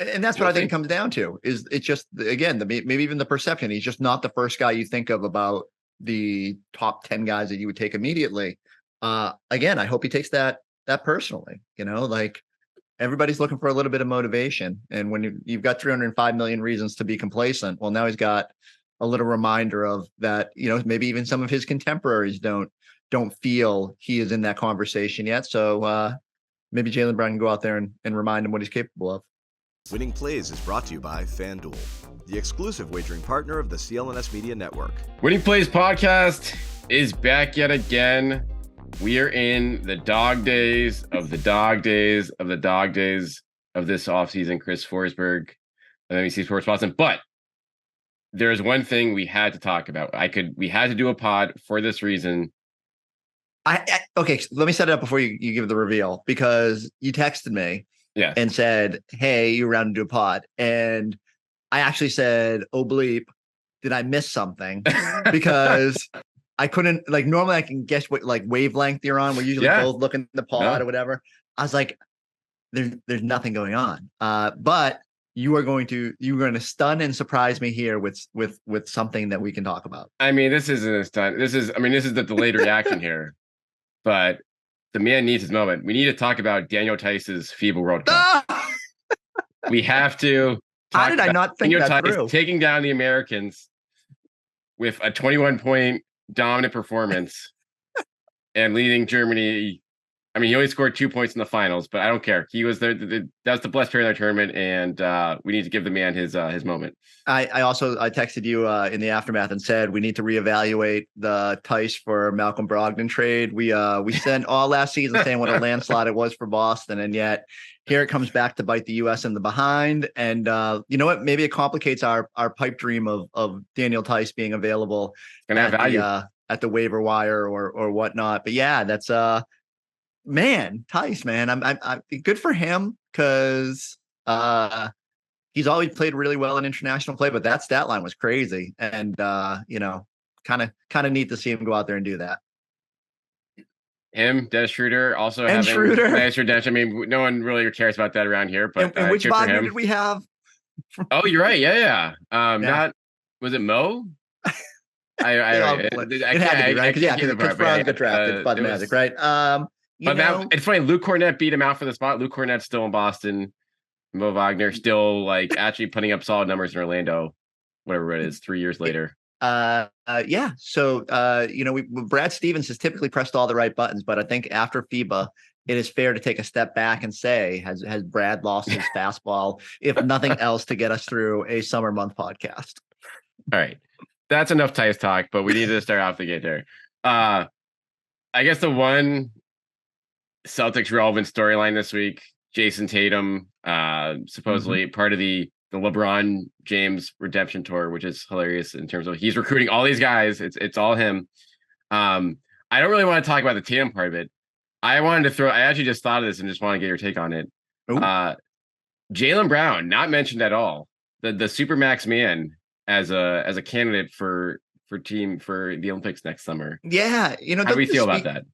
And that's what I think it comes down to. Is it's just, again, maybe even the perception. He's just not the first guy you think of about the top 10 guys that you would take immediately. Again, I hope he takes that personally. Like, everybody's looking for a little bit of motivation, and when you've got 305 million reasons to be complacent, well, now he's got a little reminder of that. Maybe even some of his contemporaries don't feel he is in that conversation yet. So maybe Jaylen Brown can go out there and remind him what he's capable of. Winning Plays is brought to you by FanDuel, the exclusive wagering partner of the CLNS Media Network. Winning Plays podcast is back yet again. We are in the dog days of the dog days of the dog days of this offseason. Chris Forsberg, NBC Sports Boston. But there's one thing we had to talk about. We had to do a pod for this reason. Okay, so let me set it up before you give the reveal, because you texted me. Yeah. And said, hey, you're around to do a pod. And I actually said, oh, bleep, did I miss something? Because I couldn't, like, normally I can guess what, like, wavelength you're on. We're usually both looking at the pod or whatever. I was like, there's nothing going on. But you're going to stun and surprise me here with something that we can talk about. I mean, this isn't a stun. This is the delayed reaction here. But the man needs his moment. We need to talk about Daniel Theis's FIBA World Cup. We have to. How did I not think that through? Taking down the Americans with a 21-point dominant performance and leading Germany. I mean, he only scored 2 points in the finals, but I don't care. He was there. That's the best player in that tournament, and we need to give the man his moment. I texted you in the aftermath and said we need to reevaluate the Theis for Malcolm Brogdon trade. We spent all last season saying what a landslide it was for Boston, and yet here it comes back to bite the U.S. in the behind. And you know what? Maybe it complicates our pipe dream of Daniel Theis being available at the waiver wire or whatnot. But yeah, that's man, Theis, man, I'm good for him, because he's always played really well in international play, but that stat line was crazy, and kind of neat to see him go out there and do that. Him, Dennis Schroeder, also and having Schroeder. Nice redemption. I mean, no one really cares about that around here. But and which Wagner did we have? Oh, you're right. Yeah. Not was it Mo? It had to be, right? Because Franz got drafted by the Magic, right? It's funny. Luke Cornett beat him out for the spot. Luke Cornett's still in Boston. Mo Wagner still, like, actually putting up solid numbers in Orlando, whatever it is, 3 years later. Yeah. So, Brad Stevens has typically pressed all the right buttons, but I think after FIBA, it is fair to take a step back and say, has Brad lost his fastball, if nothing else, to get us through a summer month podcast? All right. That's enough Theis talk, but we need to start off the gate there. I guess the one Celtics relevant storyline this week, Jayson Tatum, supposedly part of the LeBron James redemption tour, which is hilarious in terms of he's recruiting all these guys. It's all him. I don't really want to talk about the Tatum part of it. I actually just thought of this and just want to get your take on it. Jaylen Brown, not mentioned at all. The Supermax man as a candidate for the Olympics next summer. Yeah. How do we feel about that?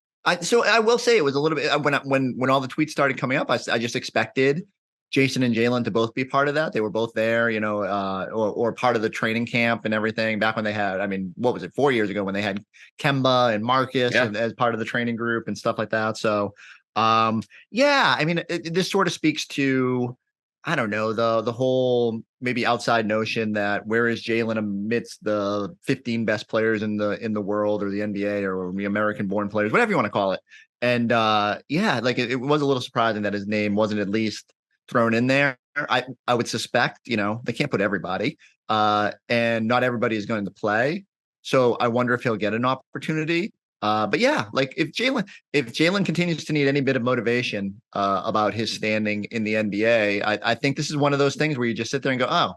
So I will say it was a little bit when all the tweets started coming up, I just expected Jayson and Jaylen to both be part of that. They were both there, or part of the training camp and everything back when they had, I mean, what was it, 4 years ago when they had Kemba and Marcus as part of the training group and stuff like that. So, I mean, this sort of speaks to, I don't know, the whole maybe outside notion that where is Jaylen amidst the 15 best players in the world, or the NBA, or the American born players, whatever you want to call it. And it was a little surprising that his name wasn't at least thrown in there. I would suspect, they can't put everybody, and not everybody is going to play. So I wonder if he'll get an opportunity. But yeah, like if Jaylen continues to need any bit of motivation about his standing in the NBA, I think this is one of those things where you just sit there and go, oh,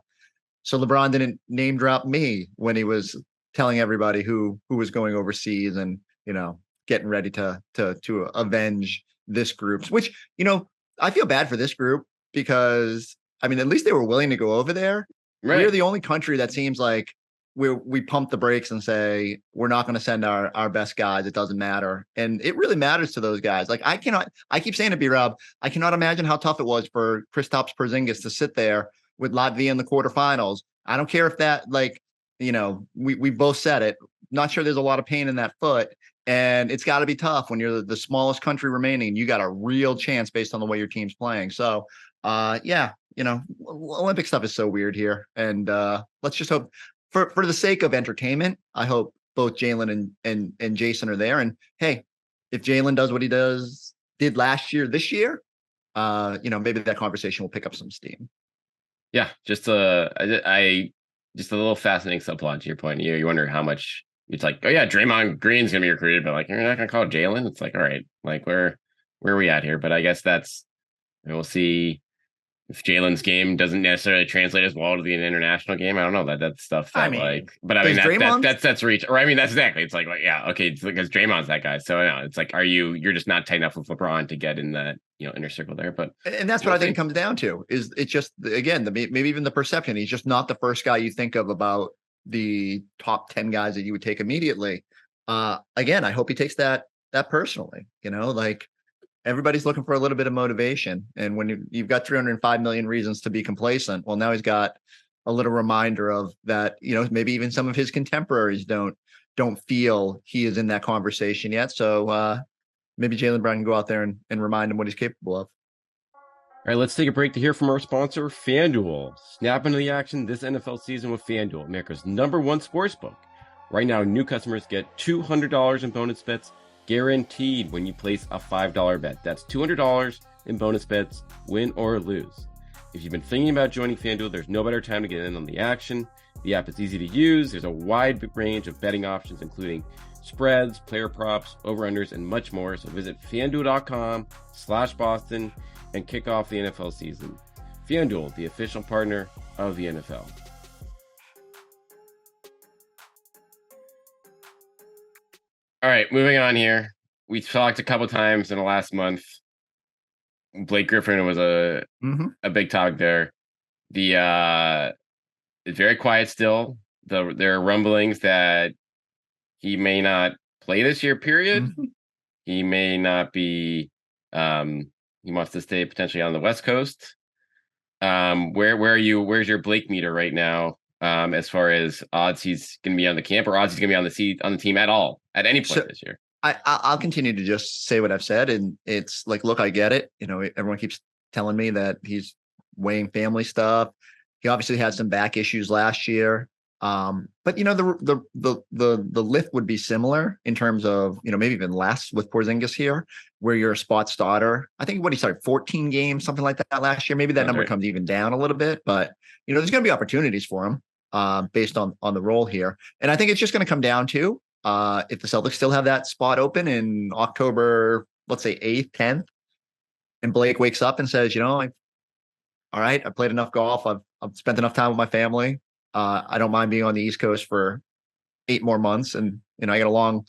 so LeBron didn't name drop me when he was telling everybody who was going overseas and, getting ready to avenge this group, which, I feel bad for this group, because I mean, at least they were willing to go over there. Right. We're the only country that seems like we pump the brakes and say we're not going to send our best guys. It doesn't matter, and it really matters to those guys. Like I keep saying to B-Rob, I cannot imagine how tough it was for Kristaps Porzingis to sit there with Latvia in the quarterfinals. I don't care if that, like, we both said it. Not sure there's a lot of pain in that foot, and it's got to be tough when you're the smallest country remaining. You got a real chance based on the way your team's playing. So, Olympic stuff is so weird here, and let's just hope. For the sake of entertainment, I hope both Jaylen and Jayson are there. And hey, if Jaylen does what he did last year, this year, maybe that conversation will pick up some steam. Yeah, just a little fascinating subplot to your point. You wonder how much it's like. Oh yeah, Draymond Green's gonna be recruited, but like you're not gonna call it Jaylen. It's like, all right, like where are we at here? But I guess we'll see. If Jaylen's game doesn't necessarily translate as well to the international game, I don't know that's stuff that that's reach. Or I mean, that's exactly. It's like yeah, okay, it's because Draymond's that guy. So it's like, you're just not tight enough with LeBron to get in that inner circle there. But and that's what I think it comes down to. Is it's just again maybe even the perception. He's just not the first guy you think of about the top 10 guys that you would take immediately. Again, I hope he takes that personally. Like. Everybody's looking for a little bit of motivation. And when you've got 305 million reasons to be complacent, well, now he's got a little reminder of that, maybe even some of his contemporaries don't feel he is in that conversation yet. So maybe Jaylen Brown can go out there and remind him what he's capable of. All right, let's take a break to hear from our sponsor, FanDuel. Snap into the action this NFL season with FanDuel, America's #1 sportsbook. Right now, new customers get $200 in bonus bets guaranteed when you place a $5 bet. That's $200 in bonus bets, win or lose. If you've been thinking about joining FanDuel, there's no better time to get in on the action. The app is easy to use. There's a wide range of betting options, including spreads, player props, over-unders, and much more. So visit FanDuel.com/Boston and kick off the NFL season. FanDuel, the official partner of the NFL. All right, moving on here. We talked a couple times in the last month. Blake Griffin was a big topic there. It's very quiet still. There are rumblings that he may not play this year, period. He may not be he wants to stay potentially on the West Coast. Where are you? Where's your Blake meter right now? As far as odds he's going to be on the camp or odds he's going to be on the team at all at any point this year. I'll continue to just say what I've said, and it's like, look, I get it. Everyone keeps telling me that he's weighing family stuff. He obviously had some back issues last year, but the lift would be similar in terms of maybe even less with Porzingis here, where you're a spot starter. I think he started 14 games, something like that last year. Maybe that number comes even down a little bit, but there's going to be opportunities for him based on the role here. And I think it's just going to come down to if the Celtics still have that spot open in October, let's say 8th, 10th, and Blake wakes up and says, all right, I played enough golf. I've spent enough time with my family. I don't mind being on the East Coast for 8 more months. And, I got a long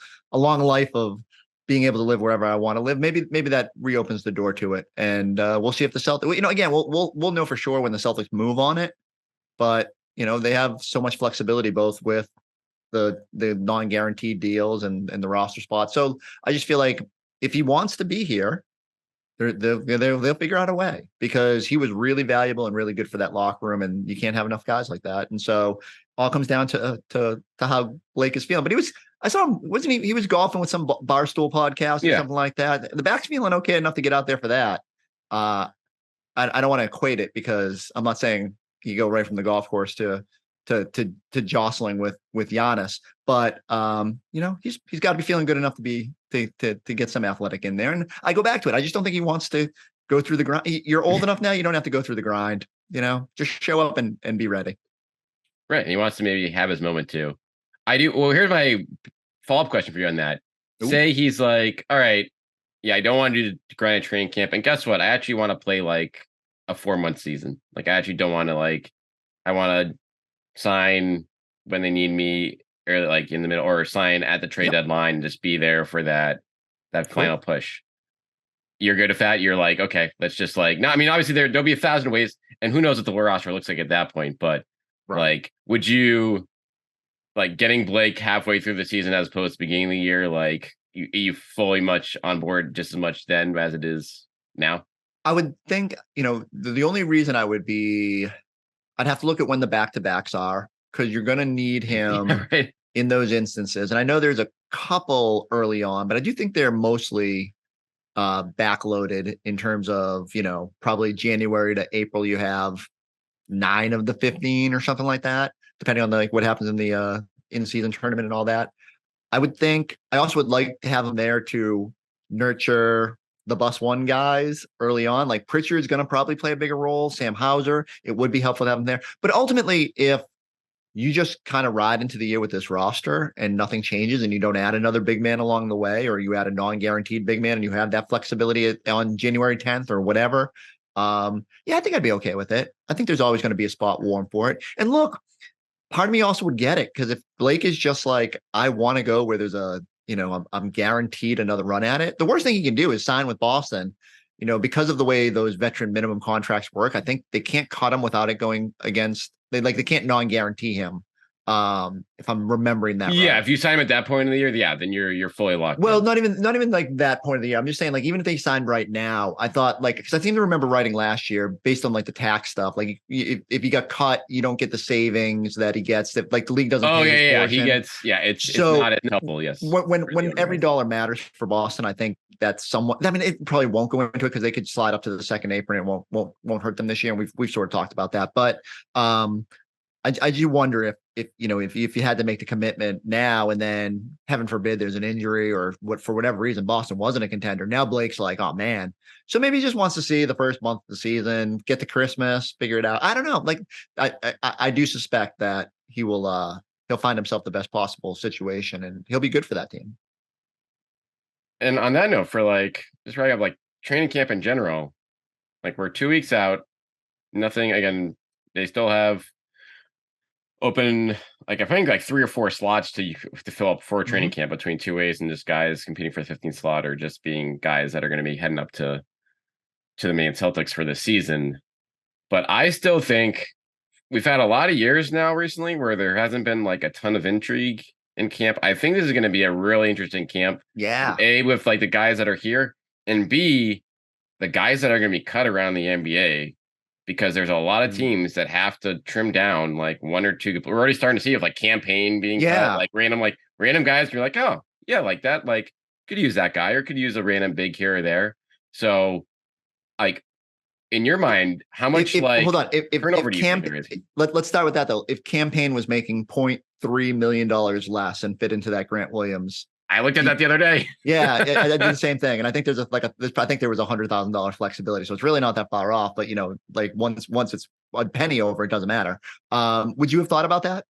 life of being able to live wherever I want to live. Maybe that reopens the door to it. And we'll see if the Celtics, again, we'll know for sure when the Celtics move on it. But, they have so much flexibility, both with the non-guaranteed deals and the roster spots. So I just feel like if he wants to be here, they'll figure out a way, because he was really valuable and really good for that locker room, and you can't have enough guys like that. And so all comes down to how Blake is feeling. But I saw him, wasn't he? He was golfing with some Barstool podcast or something like that. The back's feeling okay enough to get out there for that. I don't want to equate it, because I'm not saying you go right from the golf course to jostling with Giannis, but he's got to be feeling good enough to get some athletic in there. And I go back to it. I just don't think he wants to go through the grind. You're old enough now. You don't have to go through the grind, just show up and be ready. Right. And he wants to maybe have his moment too. I do. Well, here's my follow-up question for you on that. Ooh. Say he's like, all right, yeah, I don't want to do the grind training camp. And guess what? I actually want to play like a 4-month season. Like I actually don't want to I want to sign when they need me, or like in the middle, or sign at the trade deadline and just be there for that final push. You're good at that. You're like, okay, let's just no, I mean, obviously there'll be 1,000 ways, and who knows what the roster looks like at that point, but would you like getting Blake halfway through the season as opposed to beginning of the year, like you fully much on board just as much then as it is now? I would think, the only reason I'd have to look at when the back-to-backs are, because you're going to need him Yeah, right. in those instances. And I know there's a couple early on, but I do think they're mostly backloaded in terms of, probably January to April, you have 9 of the 15 or something like that, depending on what happens in the in-season tournament and all that. I would think I also would like to have him there to nurture the bus one guys early on. Like Pritchard's going to probably play a bigger role. Sam Hauser, it would be helpful to have him there. But ultimately, if you just kind of ride into the year with this roster and nothing changes and you don't add another big man along the way, or you add a non-guaranteed big man and you have that flexibility on January 10th or whatever, I think I'd be okay with it. I think there's always going to be a spot warm for it. And look, part of me also would get it, because if Blake is just like, I want to go where there's I'm guaranteed another run at it. The worst thing he can do is sign with Boston, because of the way those veteran minimum contracts work. I think they can't cut him without it going against, they can't non-guarantee him. If I'm remembering that Yeah, right. if you sign him at that point in the year, then you're fully locked Well, in. not even like that point of the year. I'm just saying, even if they signed right now, I thought because I seem to remember writing last year based on the tax stuff. If he got cut, you don't get the savings that he gets. If the league doesn't. Oh pay his yeah, portion. he gets. Yeah, it's So not helpful. Yes. When every dollar matters for Boston, I think that's somewhat. I mean, it probably won't go into it because they could slide up to the second apron. It won't hurt them this year. And we've sort of talked about that, but I do wonder if you had to make the commitment now and then, heaven forbid, there's an injury or for whatever reason, Boston wasn't a contender. Now Blake's like, oh man. So maybe he just wants to see the first month of the season, get to Christmas, figure it out. I don't know. I do suspect that he'll find himself the best possible situation and he'll be good for that team. And on that note, for just wrapping up training camp in general, we're 2 weeks out, nothing. Again, they still have open I think 3 or 4 slots to fill up for training camp between 2 ways, and just guys competing for the 15th slot or just being guys that are going to be heading up to the main Celtics for the season. But I still think we've had a lot of years now recently where there hasn't been a ton of intrigue in camp. I think this is going to be a really interesting camp. Yeah. A, with the guys that are here, and B, the guys that are going to be cut around the NBA, because there's a lot of teams that have to trim down 1 or 2. We're already starting to see campaign being cut, random guys. You're oh yeah, could use that guy or could use a random big here or there. So in your mind, how much hold on. Let's start with that though. If campaign was making $0.3 million less and fit into that Grant Williams, I looked at that the other day. Yeah, I did the same thing, and I think there's I think there was $100,000 flexibility, so it's really not that far off. But once it's a penny over, it doesn't matter. Would you have thought about that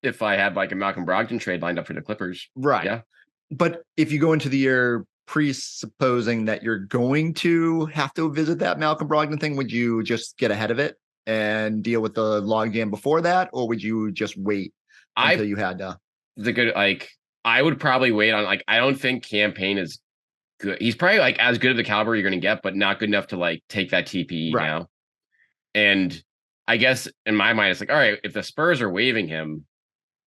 if I had a Malcolm Brogdon trade lined up for the Clippers? Right. Yeah. But if you go into the year presupposing that you're going to have to visit that Malcolm Brogdon thing, would you just get ahead of it and deal with the logjam before that, or would you just wait until you had to? I would probably wait on I don't think campaign is good. He's probably as good of the caliber you're going to get, but not good enough to take that TPE now. And I guess in my mind, it's all right, if the Spurs are waiving him,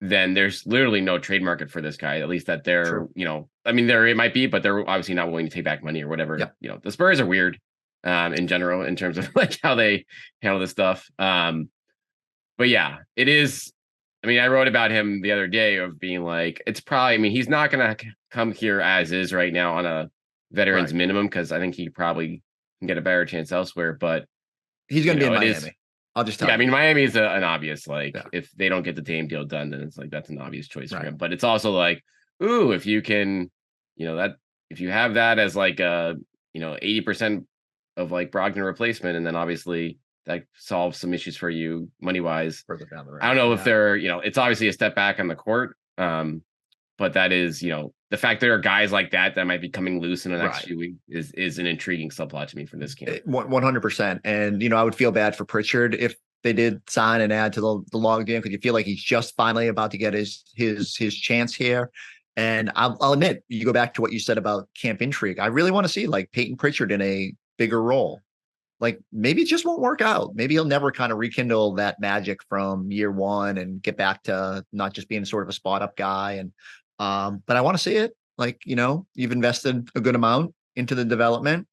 then there's literally no trade market for this guy, at least that they're, there it might be, but they're obviously not willing to take back money or whatever. Yep. The Spurs are weird in general in terms of how they handle this stuff. But yeah, it is. I wrote about him the other day of being it's probably, he's not going to come here as is right now on a veterans minimum, because I think he probably can get a better chance elsewhere, but he's going to be in Miami. I'll just tell you. Miami is an obvious, if they don't get the Dame deal done, then it's that's an obvious choice for him. But it's also ooh, if you can, if you have that as 80% of Brogdon replacement, and then obviously that solves some issues for you money wise. Further down the road. I don't know if they're, it's obviously a step back on the court. But that is, the fact there are guys like that might be coming loose in the next few weeks is an intriguing subplot to me for this camp. 100%. And, I would feel bad for Pritchard if they did sign and add to the log jam, because you feel like he's just finally about to get his chance here. And I'll admit, you go back to what you said about camp intrigue. I really want to see Peyton Pritchard in a bigger role. like maybe it just won't work out. Maybe he'll never kind of rekindle that magic from year one and get back to not just being sort of a spot up guy. And but I want to see it. Like, you've invested a good amount into the development.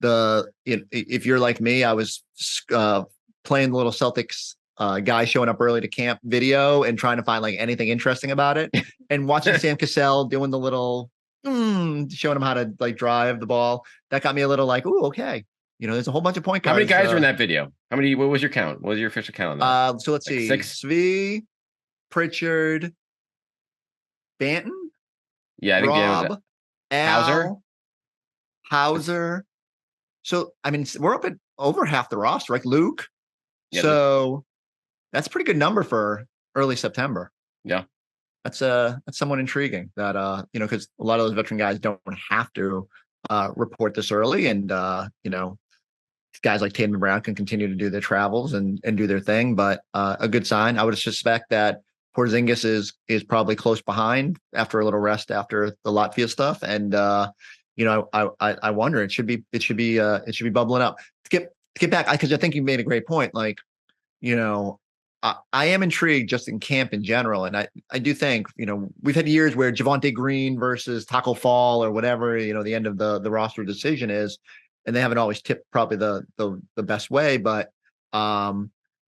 If you're like me, I was playing the little Celtics guy showing up early to camp video and trying to find like anything interesting about it, and watching Sam Cassell doing the little showing him how to like drive the ball. That got me a little like, ooh, okay. There's a whole bunch of point guards. How many guys were in that video? What was your count? What was your official count on that? So let's see. 6? Svi, Pritchard, Banton. Yeah, I think Robb, Al, Hauser. So, I mean, we're up at over half the roster, right? Luke. Yeah, So that's a pretty good number for early September. Yeah. That's somewhat intriguing that, because a lot of those veteran guys don't have to report this early. And, guys like Tatum and Brown can continue to do their travels and do their thing. But a good sign. I would suspect that Porzingis is probably close behind after a little rest after the Latvia stuff, and I wonder it should be bubbling up. To get back, because I think you made a great point. Like, I am intrigued just in camp in general, and I do think we've had years where Javonte Green versus Taco Fall or whatever the end of the roster decision is, and they haven't always tipped probably the best way, but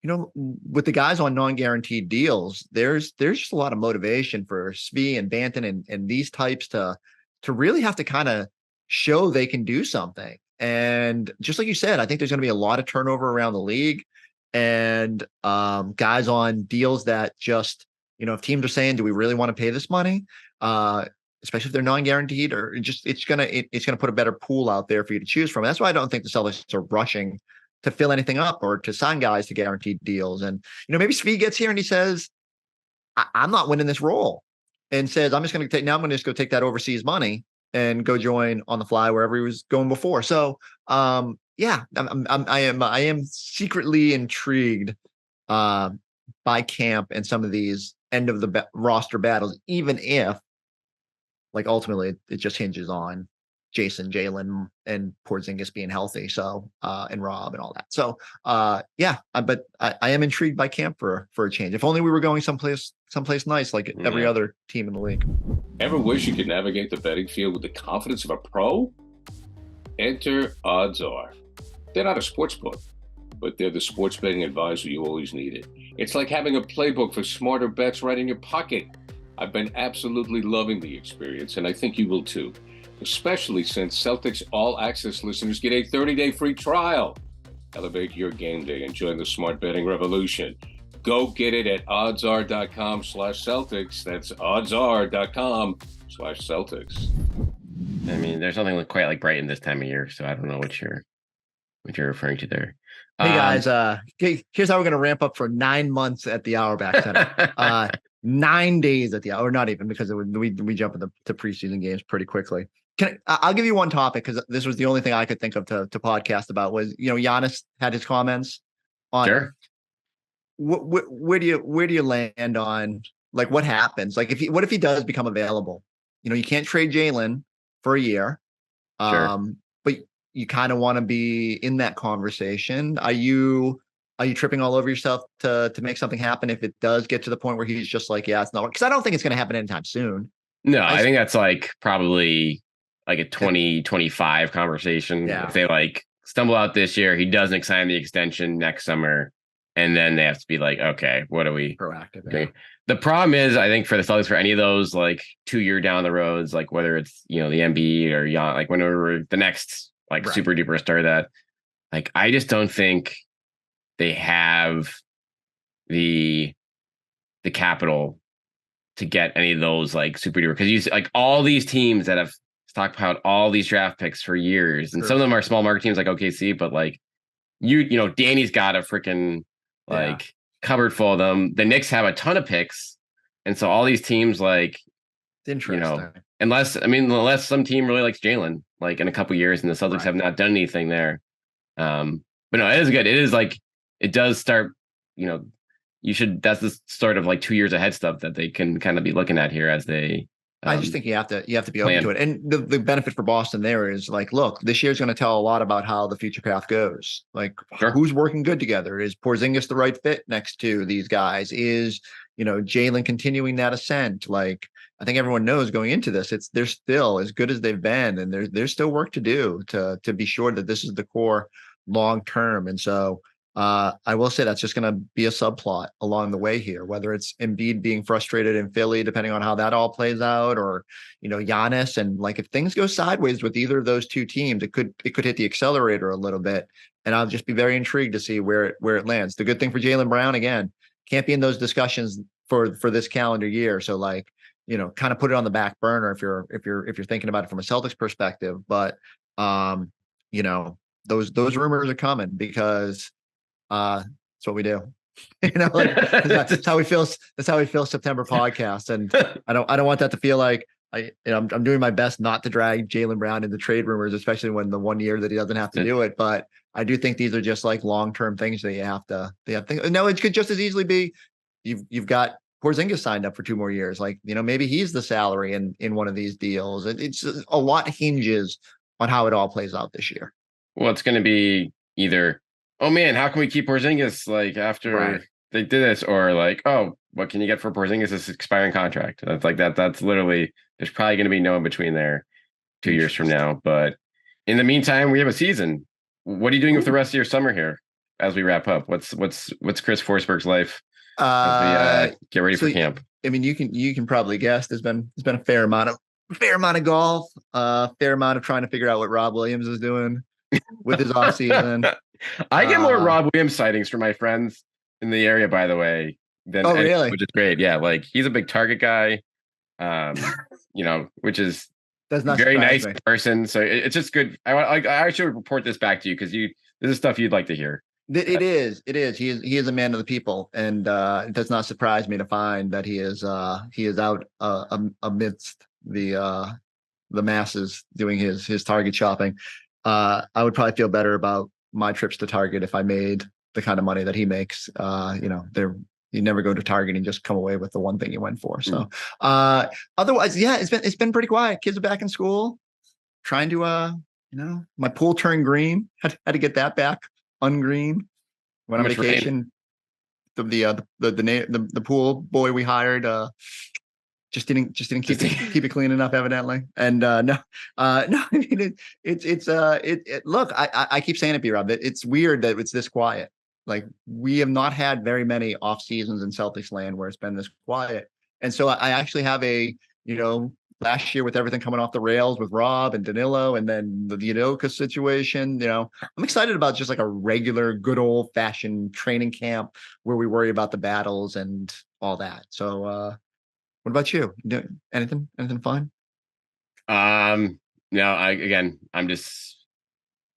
with the guys on non-guaranteed deals, there's just a lot of motivation for Svi and Banton and these types to really have to kind of show they can do something. And just like you said, I think there's going to be a lot of turnover around the league, and guys on deals that just, if teams are saying, do we really want to pay this money? Especially if they're non-guaranteed, or it's gonna put a better pool out there for you to choose from. That's why I don't think the Celtics are rushing to fill anything up or to sign guys to guaranteed deals. And, maybe Svi gets here and he says, I'm not winning this role, and says, I'm going to just go take that overseas money and go join on the fly wherever he was going before. So, I am secretly intrigued by camp and some of these end of the roster battles, even if like ultimately it just hinges on Jayson, Jaylen, and Porzingis being healthy. So, and Robb and all that. So, but I am intrigued by camp for a change. If only we were going someplace nice, like every other team in the league. Ever wish you could navigate the betting field with the confidence of a pro? Enter OddsR. They're not a sports book, but they're the sports betting advisor you always needed. It's like having a playbook for smarter bets right in your pocket. I've been absolutely loving the experience, and I think you will too. Especially since Celtics All Access listeners get a 30-day free trial. Elevate your game day and join the smart betting revolution. Go get it at oddsr.com/Celtics. That's oddsr.com/Celtics. I mean, there's nothing quite like Brighton this time of year, so I don't know what you're referring to there. Hey guys, here's how we're gonna ramp up for 9 months at the Auerbach Center. 9 days at the hour, or not even, because we jump into preseason games pretty quickly. I'll give you one topic, because this was the only thing I could think of to podcast about was, Giannis had his comments on Sure. Where do you land on like what happens? Like what if he does become available? You can't trade Jaylen for a year. Sure. But you kind of want to be in that conversation. Are you tripping all over yourself to make something happen if it does get to the point where he's just like, yeah, it's not, because I don't think it's going to happen anytime soon. No, I think that's like probably like a 2025 conversation. Yeah. If they like stumble out this year, he doesn't sign the extension next summer, and then they have to be like, okay, what are we proactive? doing? Yeah. The problem is, I think for the Celtics, for any of those like 2 year down the roads, like whether it's the Embiid or like whenever the next like super duper star, that like I just don't think they have the capital to get any of those like super duper, because you like all these teams that have stockpiled all these draft picks for years, and some of them are small market teams like OKC, but like Danny's got a freaking like cupboard full of them. The Knicks have a ton of picks, and so all these teams like it's interesting. Unless some team really likes Jaylen like in a couple years, and the Celtics have not done anything there. But no, it is good. It is like it does start. That's the sort of like 2 years ahead stuff that they can kind of be looking at here as they I just think you have to be plan. open to it. And the benefit for Boston there is like, look, this year's going to tell a lot about how the future path goes. Like who's working good together? Is Porzingis the right fit next to these guys? Is, Jaylen continuing that ascent? Like, I think everyone knows going into this, they're still as good as they've been, and there's still work to do to be sure that this is the core long term. And so I will say that's just going to be a subplot along the way here, whether it's Embiid being frustrated in Philly, depending on how that all plays out, or, Giannis. And like, if things go sideways with either of those two teams, it could hit the accelerator a little bit. And I'll just be very intrigued to see where it lands. The good thing for Jaylen Brown, again, can't be in those discussions for this calendar year. So like, kind of put it on the back burner if you're thinking about it from a Celtics perspective. But, those rumors are coming because that's what we do. That's how we feel. That's how we feel September podcast. And I don't want that to feel like I'm doing my best not to drag Jaylen Brown into trade rumors, especially when the 1 year that he doesn't have to do it. But I do think these are just like long-term things that you have to think. No, it could just as easily be you've got Porzingis signed up for 2 more years. Like, maybe he's the salary in one of these deals. It's a lot hinges on how it all plays out this year. Well, it's going to be either, oh man, how can we keep Porzingis like after they did this, or like, oh, what can you get for Porzingis this expiring contract? That's like that. That's literally, there's probably going to be no in between there 2 years from now. But in the meantime, we have a season. What are you doing with the rest of your summer here as we wrap up? What's Chris Forsberg's life as we get ready for camp? I mean, you can probably guess there's been a fair amount of golf, fair amount of trying to figure out what Rob Williams is doing with his off season. I get more Rob Williams sightings from my friends in the area, by the way, than really? Which is great. Yeah, like he's a big Target guy, which is that's not very nice person. So it's just good. I should report this back to you because this is stuff you'd like to hear. It is. He is a man of the people, and it does not surprise me to find that he is out amidst the masses doing his Target shopping. I would probably feel better about my trips to Target if I made the kind of money that he makes. You never go to Target and just come away with the one thing you went for. So otherwise, yeah, it's been pretty quiet. Kids are back in school, trying to my pool turned green. Had to get that back ungreen. Went on vacation. The pool boy we hired just didn't keep it clean enough, evidently. And no, I mean look, I keep saying it, B-Rob, that it's weird that it's this quiet. Like, we have not had very many off seasons in Celtics land where it's been this quiet. And so I actually have last year with everything coming off the rails with Robb and Danilo, and then the Udoka situation, I'm excited about just like a regular, good old fashioned training camp where we worry about the battles and all that. So, what about you? Anything fun? No,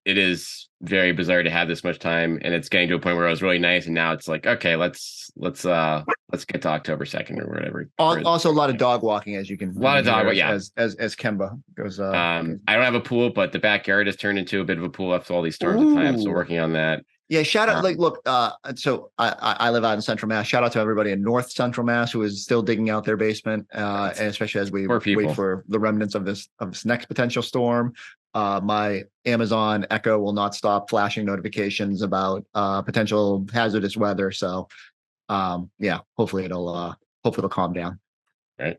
it is very bizarre to have this much time, and it's getting to a point where it was really nice, and now it's like, okay, let's get to October 2nd or whatever. Also, a lot of dog walking, as you can. A lot of dog, yeah. As Kemba goes. I don't have a pool, but the backyard has turned into a bit of a pool after all these storms of time. So working on that. Yeah, shout out. Look, so I live out in Central Mass. Shout out to everybody in North Central Mass who is still digging out their basement, and especially as we wait for the remnants of this next potential storm. My Amazon Echo will not stop flashing notifications about potential hazardous weather. So, hopefully it'll calm down. All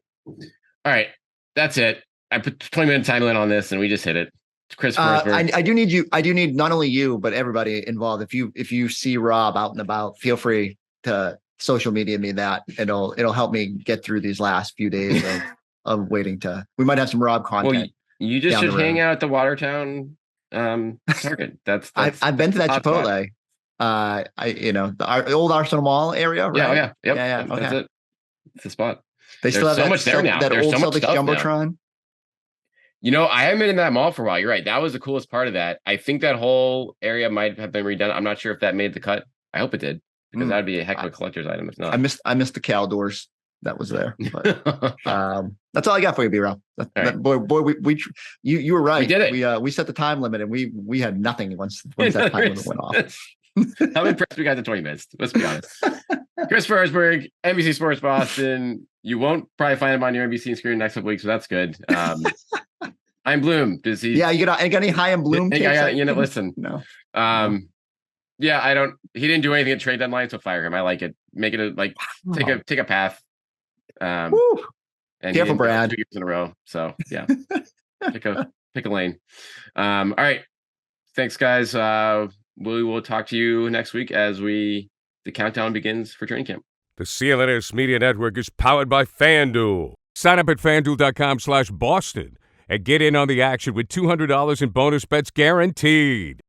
right, that's it. I put 20-minute time limit on this, and we just hit it. Chris Forsberg. I do need not only you, but everybody involved. If you see Rob out and about, feel free to social media me that. It'll help me get through these last few days of waiting we might have some Rob content. Well, you just should hang out at the Watertown Target. That's I've been to that Chipotle. The old Arsenal Mall area, right? Yeah. Okay. That's it. It's the spot. They still have so much there now. That There's old so much Celtics Jumbotron. I haven't been in that mall for a while. You're right. That was the coolest part of that. I think that whole area might have been redone. I'm not sure if that made the cut. I hope it did, because that'd be a heck of a collector's item if not. I missed the cow doors that was there. But, that's all I got for you, B-Rob. Boy, you were right. We did it. We set the time limit, and we had nothing once that time limit went off. I'm impressed we got to 20 minutes. Let's be honest. Chris Forsberg, NBC Sports Boston. You won't probably find him on your NBC screen in the next couple weeks, so that's good. I'm Bloom. Does he? Yeah, you got any high and Bloom? Listen. No. Yeah, I don't. He didn't do anything at trade deadline, so fire him. I like it. Make it take a path. Woo. And Careful, Brad. 2 years in a row. So yeah, pick a lane. All right. Thanks, guys. We will talk to you next week as the countdown begins for training camp. The CLNS Media Network is powered by FanDuel. Sign up at FanDuel.com/Boston and get in on the action with $200 in bonus bets guaranteed.